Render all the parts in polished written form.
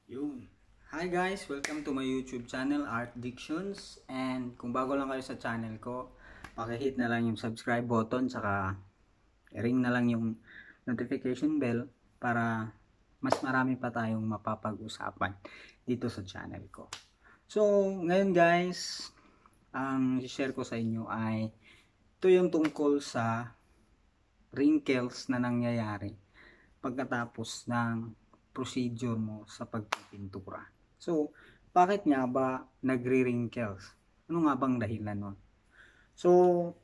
Yung. Hi guys, welcome to my YouTube channel, Art Dictions. And kung bago lang kayo sa channel ko, paki-hit na lang yung subscribe button, saka ring na lang yung notification bell para mas marami pa tayong mapapag-usapan dito sa channel ko. So, ngayon guys, ang share ko sa inyo ay ito yung tungkol sa wrinkles na nangyayari pagkatapos ng procedure mo sa pagpipintura. So, bakit nga ba nagre-wrinkles? Ano nga bang dahilan nun? So,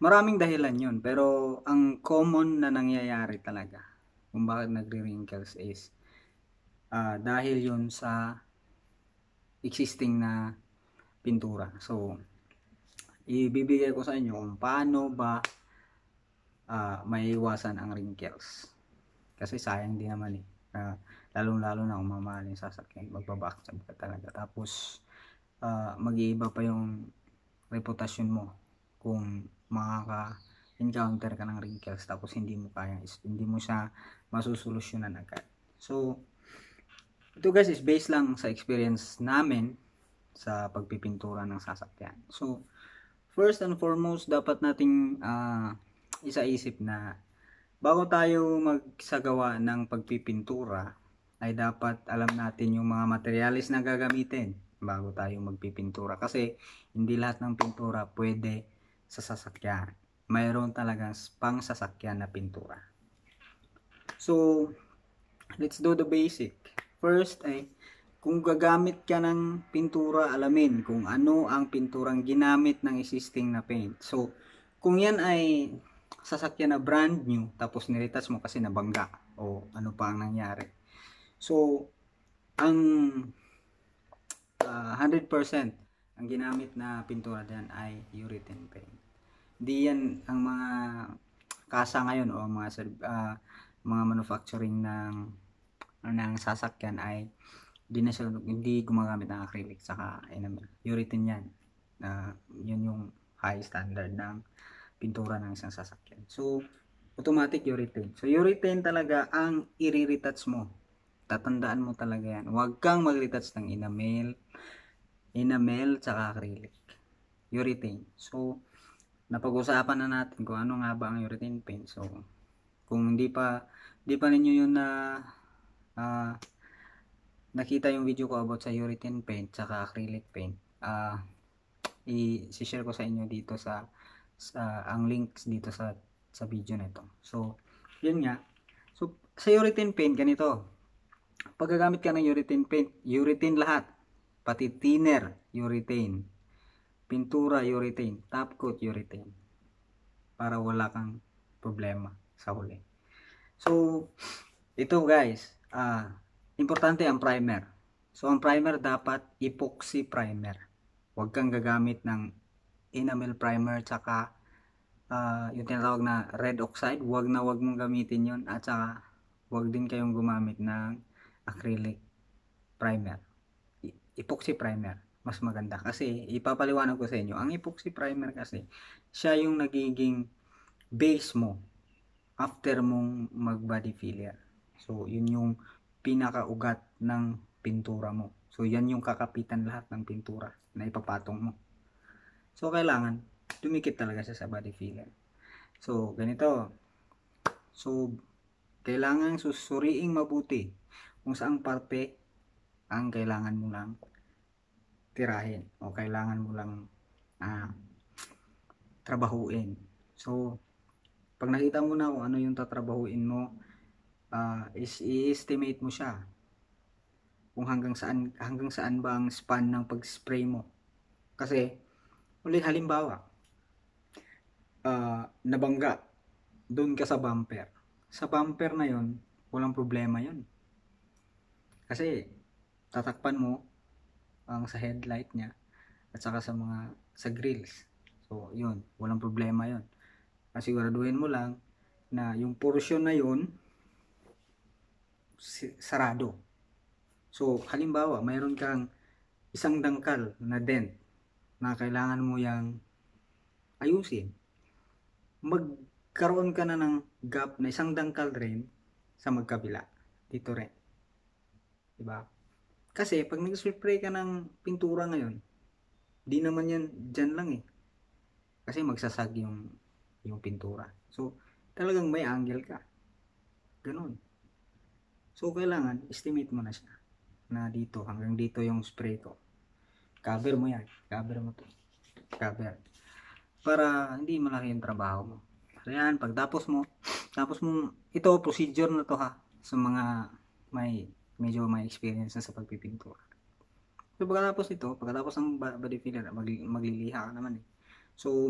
maraming dahilan yun. Pero, ang common na nangyayari talaga kung bakit nagre-wrinkles is dahil yun sa existing na pintura. So, ibibigay ko sa inyo kung paano ba maiiwasan ang wrinkles. Kasi sayang din naman eh. Lalong-lalo na kung mamahal yung sasakyan, magbabackstab ka talaga. Tapos, mag-iiba pa yung reputasyon mo kung makaka-encounter ka ng wrinkles tapos hindi mo siya masusolusyonan agad. So, ito guys is based lang sa experience namin sa pagpipintura ng sasakyan. So, first and foremost, dapat nating isaisip na bago tayo magsagawa ng pagpipintura ay dapat alam natin yung mga materialis na gagamitin bago tayo magpipintura, kasi hindi lahat ng pintura pwede sa sasakyan. Mayroon talagang pang sasakyan na pintura. So, let's do the basic. First ay kung gagamit ka ng pintura, alamin kung ano ang pinturang ginamit ng existing na paint. So, kung yan ay sasakyan na brand new, tapos niretouch mo kasi nabangga o ano pa ang nangyari. So, ang 100% ang ginamit na pintura dyan ay urethane paint. Di yan ang mga kasa ngayon o mga manufacturing ng sasakyan ay hindi gumagamit ng acrylic saka enamel. Urethane yan. Yun yung high standard ng pintura ng isang sasakyan. So, automatic urethane. So, urethane talaga ang i-retouch mo. Tatandaan mo talaga yan. Huwag kang mag-retouch ng enamel tsaka acrylic. Urethane. So, napag-usapan na natin kung ano nga ba ang urethane paint. So, kung hindi pa ninyo yun na nakita yung video ko about sa urethane paint tsaka acrylic paint, i-share ko sa inyo dito sa ang links dito sa video na ito. So, yun nga. So, sa urethane paint, ganito. Pag gagamit ka ng urethane paint, urethane lahat. Pati thinner, urethane. Pintura, urethane. Top coat, urethane. Para wala kang problema sa huli. So, ito guys, importante ang primer. So, ang primer dapat epoxy primer. Huwag kang gagamit ng enamel primer tsaka yung tinatawag na red oxide. Huwag mong gamitin yon, at saka huwag din kayong gumamit ng acrylic primer. Epoxy primer mas maganda, kasi ipapaliwanag ko sa inyo, ang epoxy primer kasi siya yung nagiging base mo after mong mag body filler. So yun yung pinakaugat ng pintura mo. So yan yung kakapitan lahat ng pintura na ipapatong mo. So, kailangan dumikit talaga siya sa body filler. So, ganito. So, kailangan susuriing mabuti kung saang parte ang kailangan mo lang tirahin o kailangan mo lang trabahuin. So, pag nakita mo na kung ano yung tatrabahuin mo, i-estimate mo siya kung hanggang saan ba ang span ng pag-spray mo. Kasi halimbawa, nabangga doon ka sa bumper. Sa bumper na yon, walang problema yon. Kasi tatakpan mo ang sa headlight niya at saka sa grills. So, yun, walang problema yon. Siguraduhin mo lang na yung portion na yon sarado. So, halimbawa, mayroon kang isang dangkal na dent na kailangan mo yang ayusin, magkaroon ka na ng gap na isang dangkal rin sa magkabila dito rin. diba? Kasi pag nag-spray ka ng pintura ngayon, di naman yan dyan lang eh. Kasi magsasag yung pintura. So, talagang may angle ka. Ganun. So, kailangan, estimate mo na siya. Na dito, hanggang dito yung spray ko. Cover mo yan. Cover mo to. Cover. Para hindi malaki yung trabaho mo. So, yan. Pagtapos mo, ito, procedure na to ha. Sa mga medyo may experience na sa pagpipintura. So, pagkatapos ng body filler, magliliha ka naman eh. So,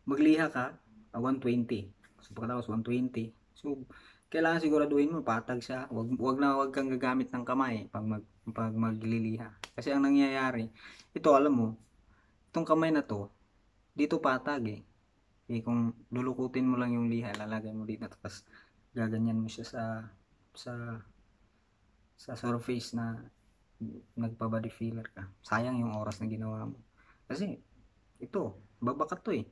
magliha ka 120. So pagkatapos 120. So kailangan siguraduhin mo patag siya. Wag kang gagamit ng kamay pag magliliha. Kasi ang nangyayari, ito alam mo, itong kamay na to, dito patag eh. Kung lulukutin mo lang yung liha, lalagay mo dito tapos gaganyan mo siya sa sa surface na nagpa-body filler ka. Sayang yung oras na ginawa mo. Kasi ito, babakat to eh.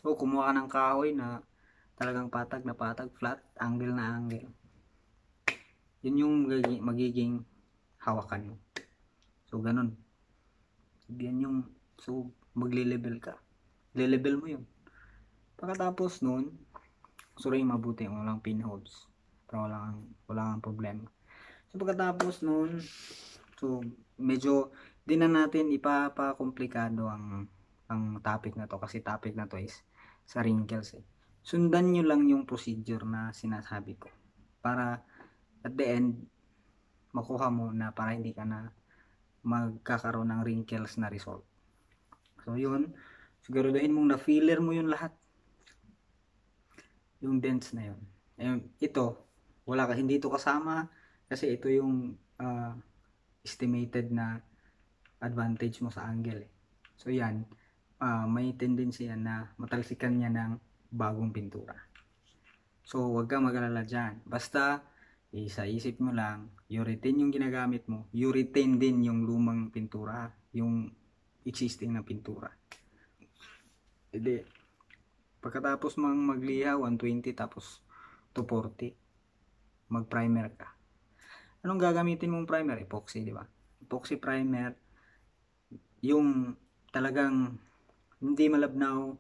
O kumuha ka ng kahoy na talagang patag na patag, flat, angle na angle. Yun yung magiging hawakan mo. So, ganun. Yan yung, so, magli-level ka. Le-level mo yun. Pagkatapos nun, suriin mabuti kung walang pinholes. Para wala kang problema. So, pagkatapos nun, so, medyo, di na natin ipapakomplikado ang topic na to. Kasi topic na to is sa wrinkles eh. Sundan nyo lang yung procedure na sinasabi ko. Para at the end, makuha mo na para hindi ka na magkakaroon ng wrinkles na result. So yun, siguraduhin mong na-filler mo yun lahat. Yung dents na yun. Ito, hindi ito kasama kasi ito yung estimated na advantage mo sa angle. So yan, may tendency yan na matalsikan niya ng bagong pintura. So, wag kang mag-alala dyan. Basta, sa isip mo lang, urethane yung ginagamit mo, urethane din yung lumang pintura, yung existing na pintura. Edi, pagkatapos mang magliha, 120 tapos 240, mag-primer ka. Anong gagamitin mong primer? Epoxy, di ba? Epoxy primer, yung talagang hindi malabnaw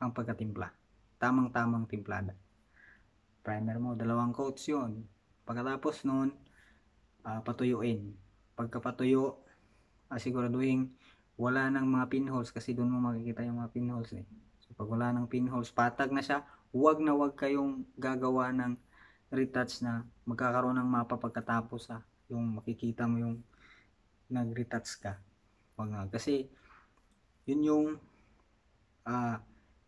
ang pagkatimpla. Tamang-tamang timplada. Primer mo, 2 coats yun. Pagkatapos nun, patuyuin. Pagkapatuyo, siguraduhin wala nang mga pinholes kasi doon mo makikita yung mga pinholes eh. So pag wala nang pinholes, patag na siya, huwag kayong gagawa ng retouch na magkakaroon ng mapa pagkatapos yung makikita mo yung nag-retouch ka. Wag na. Kasi yun yung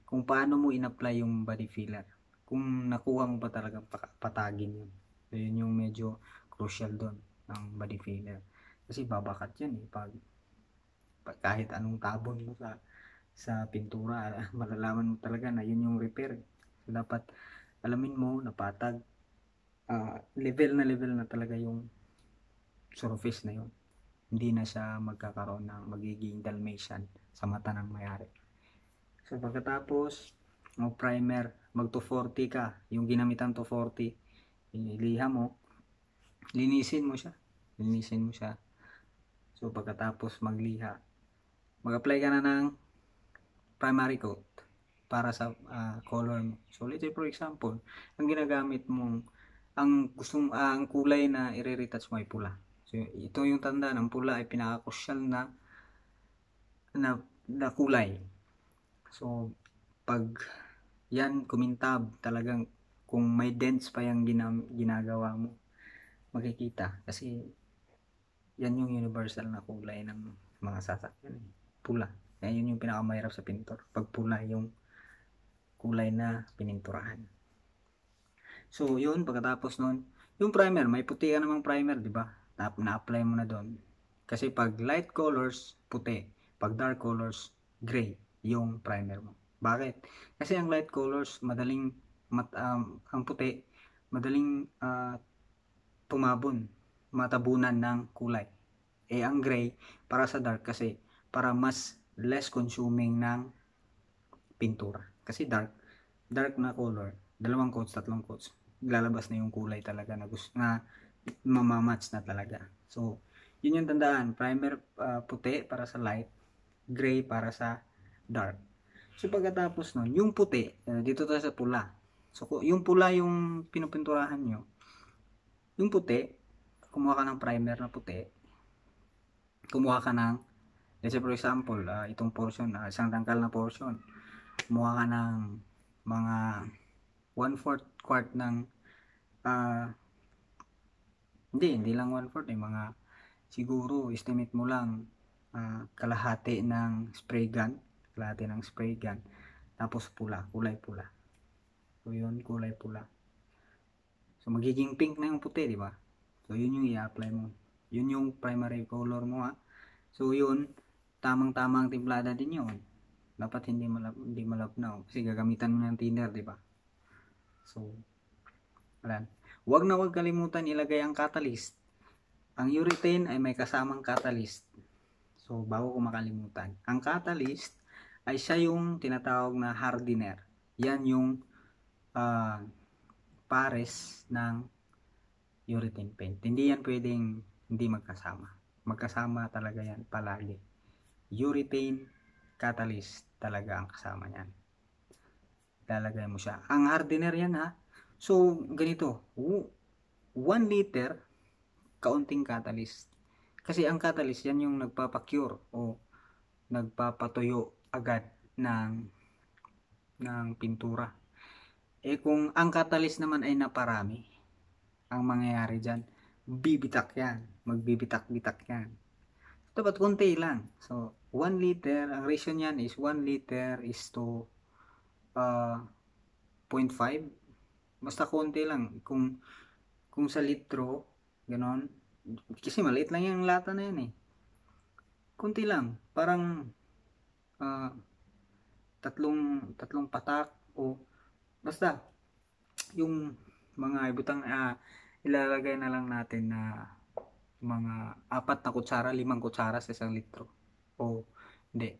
kung paano mo in-apply yung body filler. Kung nakuha mo ba talagang patagin yun. So yun yung medyo crucial doon ng body filler. Kasi babakat yan eh. Pag kahit anong tabon mo sa pintura, malalaman mo talaga na yun yung repair. So dapat alamin mo na patag. Level na talaga yung surface na yun. Hindi na siya magkakaroon ng magiging Dalmatian sa mata ng mayari. So pagkatapos mag primer, mag 240 ka, yung ginamitan 240, iliha mo, linisin mo siya. So pagkatapos magliha, mag-apply ka na ng primary coat para sa color mo. So let's say for example, ang ginagamit mong ang kulay na i-retouch mo ay pula. So ito yung tanda ng pula ay pinaka-crucial na kulay. So pag yan kumintab, talagang kung may dents pa yung ginagawa mo, makikita kasi yan yung universal na kulay ng mga sasakyan, pula. Kaya yun yung pinakamahirap sa pintor, pag pula yung kulay na pininturahan. So yun, pagkatapos nun, yung primer, may puti ka namang primer, di ba? Na-apply mo na doon. Kasi pag light colors, puti. Pag dark colors, gray yung primer mo. Bakit? Kasi ang light colors, madaling ang puti, madaling matabunan ng kulay. Ang gray, para sa dark kasi, para mas less consuming ng pintura. Kasi dark na color, 2 coats, 3 coats, lalabas na yung kulay talaga na mamamatch na talaga. So, yun yung tandaan. Primer puti para sa light, gray para sa dark. So, pagkatapos nun, yung puti, dito tayo sa pula. So, yung pula yung pinupinturahan nyo, yung puti, kumuha ka ng primer na puti, kumuha ka ng, let's say for example, itong portion, isang tangkal na portion, kumuha ka ng mga 1/4 quart ng, hindi lang 1/4, mga siguro estimate mo lang kalahati ng spray gun, tapos pula, kulay pula. So yun, kulay pula. So magiging pink na yung puti, di ba? So yun yung i-apply mo. Yun yung primary color mo ha. So yun, tamang-tamang timplada din yun. Dapat hindi malabnaw kasi gagamitan mo ng thinner, di ba? So, alam. Huwag na huwag kalimutan ilagay ang catalyst. Ang urethane ay may kasamang catalyst. So, bago ko makalimutan. Ang catalyst ay siya yung tinatawag na hardener. Yan yung pares ng urethane paint. Hindi yan pwedeng hindi magkasama. Magkasama talaga yan palagi. Urethane, catalyst talaga ang kasama yan. Lalagay mo siya. Ang hardener yan ha. So, ganito. 1 liter, kaunting catalyst. Kasi ang catalyst, yan yung nagpapacure o nagpapatuyo agad ng pintura. Eh kung ang catalyst naman ay naparami, ang mangyayari dyan, bibitak yan. Magbibitak-bitak yan. Dapat konti lang. So, 1 liter, ang ratio niyan is 1 liter is to 0.5. Basta konti lang. Kung sa litro, ganon. Kasi maliit lang yung lata na yan eh. Konti lang. Parang tatlong patak o basta yung mga ibutang ilalagay na lang natin na mga 4 na kutsara, 5 kutsara sa 1 litro. O hindi,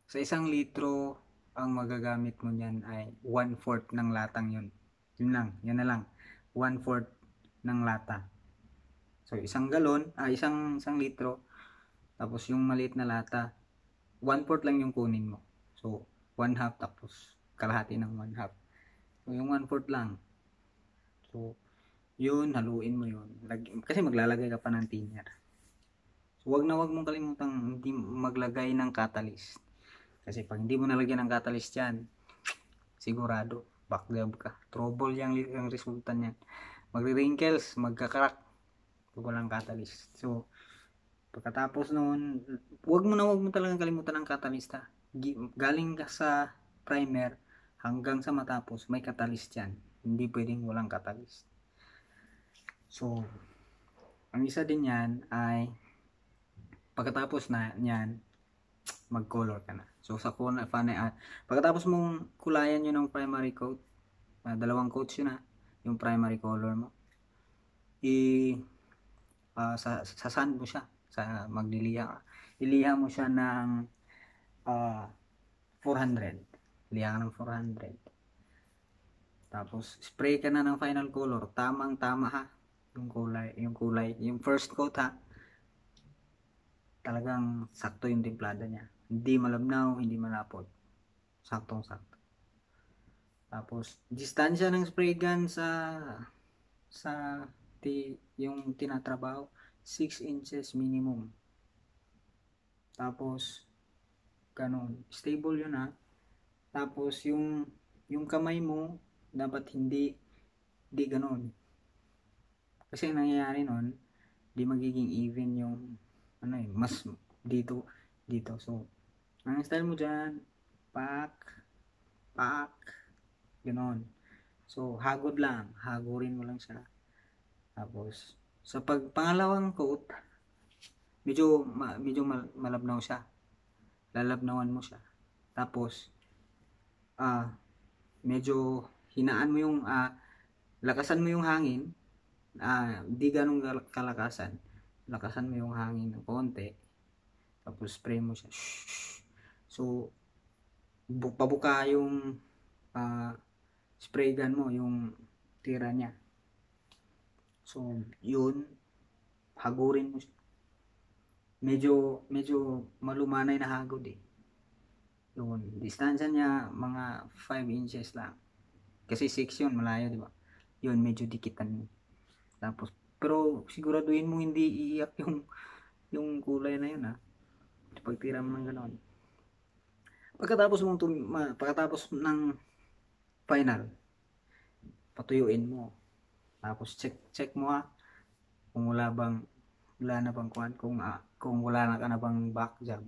sa 1 litro ang magagamit mo niyan ay 1/4 ng latang yun. Yun lang, yan na lang. 1/4 ng lata. So isang galon, isang litro, tapos yung maliit na lata, 1/4 lang yung kunin mo. So 1/2 tapos kalahati ng 1/2. So yung 1/4 lang. So yun, haluin mo yun. Kasi maglalagay ka pa ng thinner. So wag mong kalimutang hindi maglagay ng catalyst. Kasi pag hindi mo nalagyan ng catalyst yan, sigurado, backdab ka. Trouble yung resulta niyan. Magre-wrinkles, magkakrak pag walang catalyst. So, pagkatapos noon, wag mo talagang kalimutan ng catalyst ha. Galing ka sa primer hanggang sa matapos, may catalyst yan. Hindi pwedeng walang catalyst. So, ang isa din yan ay pagkatapos na yan, mag-color ka na. So, sa pagkatapos mong kulayan yun ng primary coat, 2 coats yun yung primary color mo, sa sand mo siya, sa magliliha ka. Iliha mo siya ng 400. Liha ka ng 400. Tapos, spray ka na ng final color. Tamang-tama ha. Yung first coat ha. Talagang sakto yung timplada niya. Hindi malabnaw, hindi malapot. Saktong-sakto. Tapos, distansya ng spray gun yung tinatrabaho, 6 inches minimum. Tapos, ganun. Stable yun ha. Tapos, yung kamay mo, dapat hindi ganun. Kasi ang nangyayari nun, di magiging even yung mas dito. So, ang style mo dyan, pack, ganon. So, hagurin mo lang siya. Tapos, sa pangalawang coat, medyo malabnaw siya. Lalabnawan mo siya. Tapos, medyo hinaan mo yung, lakasan mo yung hangin. Di ganun kalakasan. Lakasan mo yung hangin ng konti. Tapos, spray mo siya. So, pabuka yung spray gun mo, yung tira niya. So yun, hagurin mo siya. Medyo malumanay na hagod eh. Yun, distansya niya mga 5 inches lang. Kasi 6 yun, malayo, di ba? Yun, medyo dikitan mo. Tapos, pero siguraduhin mo hindi iiyak yung kulay na yun ha. Pagtira mo ng ganon. Pagkatapos ng final, patuyuin mo. Tapos check mo ha kung wala na bang kuhan, kung wala na ka na bang back jab.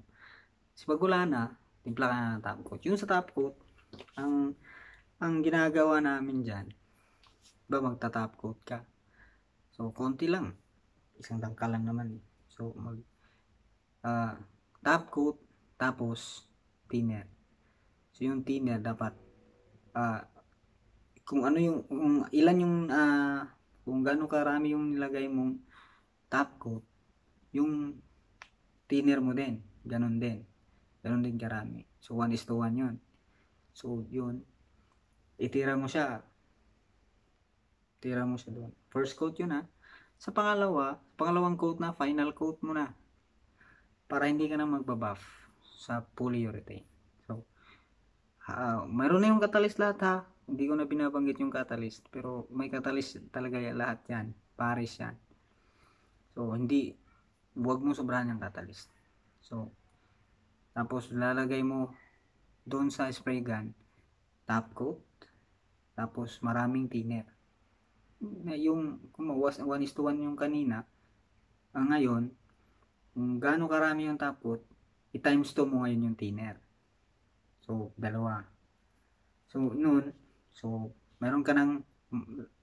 Kasi pag wala na, timpla ka na ng top coat. Yung sa top coat, ang ginagawa namin dyan, ba magta-top coat ka. So, konti lang. Isang tangka lang naman. So, top coat, tapos thinner. So, yung thinner dapat, kung ilan yung, kung gaano karami yung nilagay mong top coat, yung thinner mo din, ganun din karami. So 1:1 yun. So yun, itira mo siya doon. First coat yun ha. Sa pangalawang coat na, final coat mo na, para hindi ka na magbabuff sa polyurethane. So mayroon na yung catalyst lahat ha. Hindi ko na binabanggit yung catalyst, pero may catalyst talaga lahat yan, pares yan. So huwag mo sobrahan yung catalyst. So tapos lalagay mo doon sa spray gun top coat, tapos maraming thinner. Yung kung 1:1 yung kanina, ngayon kung gaano karami yung top coat, i-times 2 mo ngayon yung thinner. So dalawa. So meron ka ng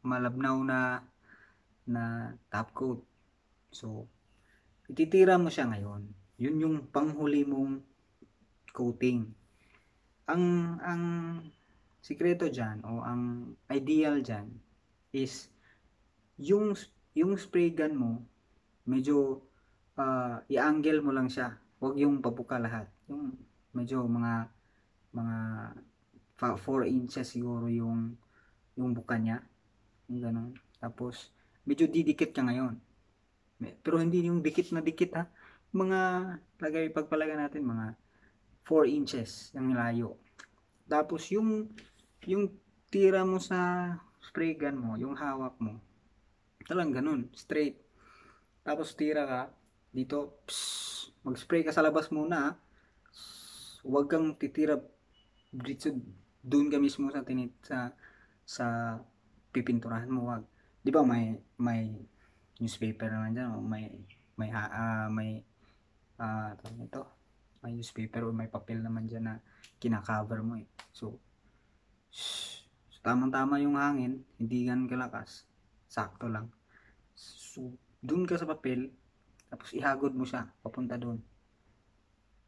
malabnaw na top coat. So ititira mo siya ngayon. Yun yung panghuli mong coating. Ang sikreto dyan o ang ideal dyan is yung spray gun mo medyo i-angle mo lang siya. Huwag yung pabuka lahat. Yung medyo mga 4 inches siguro yung buka niya. Yung ganun. Tapos medyo didikit ka ngayon. Pero hindi yung dikit na dikit ha. Pagpalagay natin mga 4 inches yung layo. Tapos yung tira mo sa spray gun mo, yung hawak mo, talang ganun, straight. Tapos tira ka dito, mag-spray ka sa labas muna. Huwag kang titira dito, doon ka mismo sa pipinturahan mo, wag. Di ba may newspaper naman dyan, o may ito, may newspaper o may papel naman dyan na kinakover mo eh. So tamang-tama yung hangin, hindi ganun kalakas, sakto lang. So dun ka sa papel, tapos ihagod mo siya papunta dun,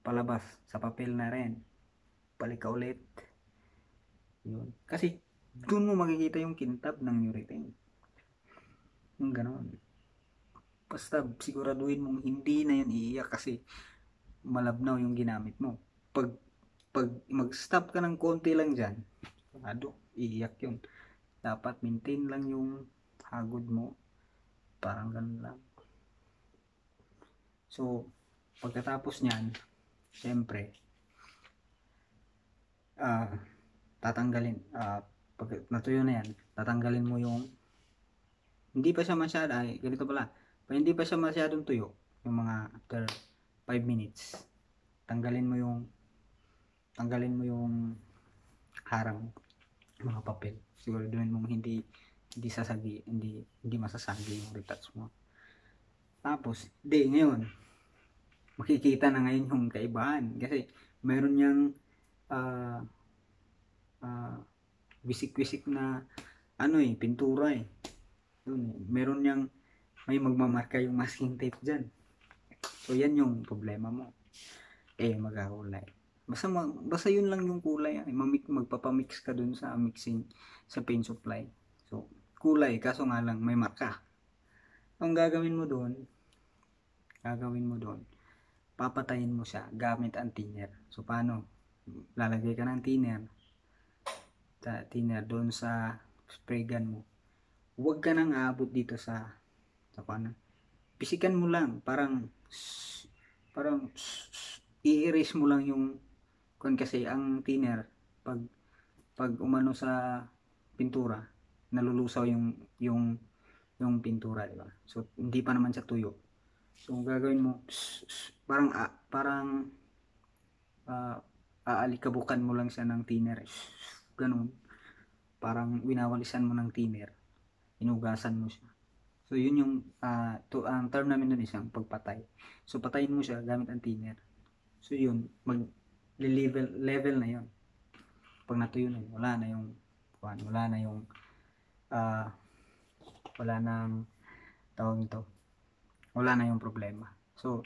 palabas sa papel na rin, balik ka ulit. Yun, kasi dun mo makikita yung kintab ng urethane, yung ganun. Basta siguraduhin mong hindi na yan iiyak kasi malabnaw yung ginamit mo. Pag mag-stop ka ng konti lang dyan, iiyak yun. Dapat maintain lang yung hagod mo, parang ganun lang. So pagkatapos nyan, syempre tatanggalin, pag natuyo na yan, tatanggalin mo yung hindi pa siya ganito pala, pag hindi pa siya masyadong tuyo, yung mga after 5 minutes, tanggalin mo yung harang, mga papel. Siguraduhin mong hindi masasagi yung retouch mo. Tapos ngayon makikita na ngayon yung kaibahan, kasi meron niyang wisik-wisik na pintura eh. Meron niyang may magmamarka yung masking tape dyan. So yan yung problema mo, magkakulay. Basta yun lang yung kulay. Magpapamix ka dun sa mixing sa paint supply. So kulay, kaso nga lang may marka. Ang gagawin mo dun, papatayin mo siya gamit ang thinner. So paano? Lalagay ka ng thinner doon sa spray gun mo. Huwag ka nang aabot dito sa sa kanan. Pisikan mo lang, parang i-erase mo lang yung kasi ang thinner pag umano sa pintura, nalulusaw yung pintura, di ba? So hindi pa naman siya tuyo. So gagawin mo parang aalikabukan mo lang siya ng thinner. Ganun. Parang winawalisan mo ng thinner. Inugasan mo siya. So yun yung ang term namin doon isang pagpatay. So patayin mo siya gamit ang thinner. So yun, level na yun. Pag natuyo na yun, wala na yung wala nang tawag nito. Wala na yung problema. So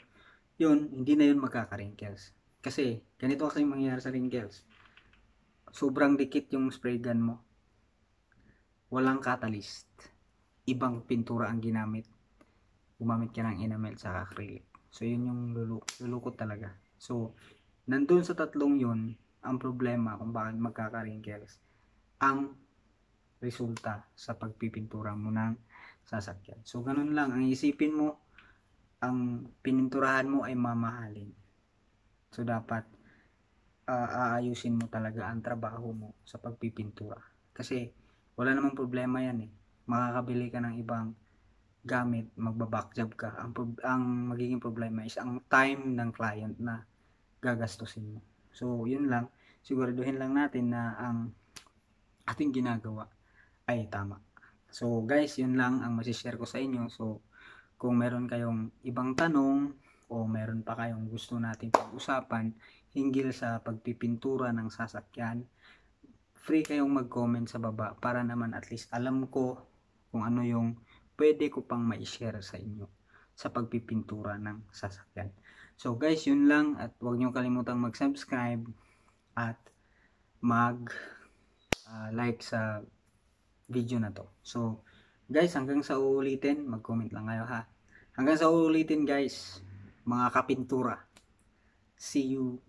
yun, hindi na yun magkaka-wrinkles. Kasi ganito kasi yung mangyayari sa wrinkles. Sobrang dikit yung spray gun mo. Walang catalyst. Ibang pintura ang ginamit. Gumamit ka ng enamel sa acrylic. So yun yung lulukot talaga. So nandun sa tatlong yun ang problema kung bakit magkaka-wrinkles. Ang resulta sa pagpipintura mo ng sasakyan. So ganun lang, ang isipin mo, ang pininturahan mo ay mamahalin. So dapat aayusin mo talaga ang trabaho mo sa pagpipintura. Kasi wala namang problema yan eh. Makakabili ka ng ibang gamit, magbabackjob ka. Ang magiging problema is ang time ng client na gagastusin mo. So yun lang, siguraduhin lang natin na ang ating ginagawa ay tama. So guys, yun lang ang masishare ko sa inyo. So kung meron kayong ibang tanong o meron pa kayong gusto nating pag-usapan hinggil sa pagpipintura ng sasakyan, free kayong mag-comment sa baba para naman at least alam ko kung ano yung pwede ko pang ma-share sa inyo sa pagpipintura ng sasakyan. So guys, yun lang at huwag nyo kalimutang mag-subscribe at mag-like sa video na to. So guys, hanggang sa uulitin, mag-comment lang kayo ha. Hanggang sa uulitin guys, mga kapintura. See you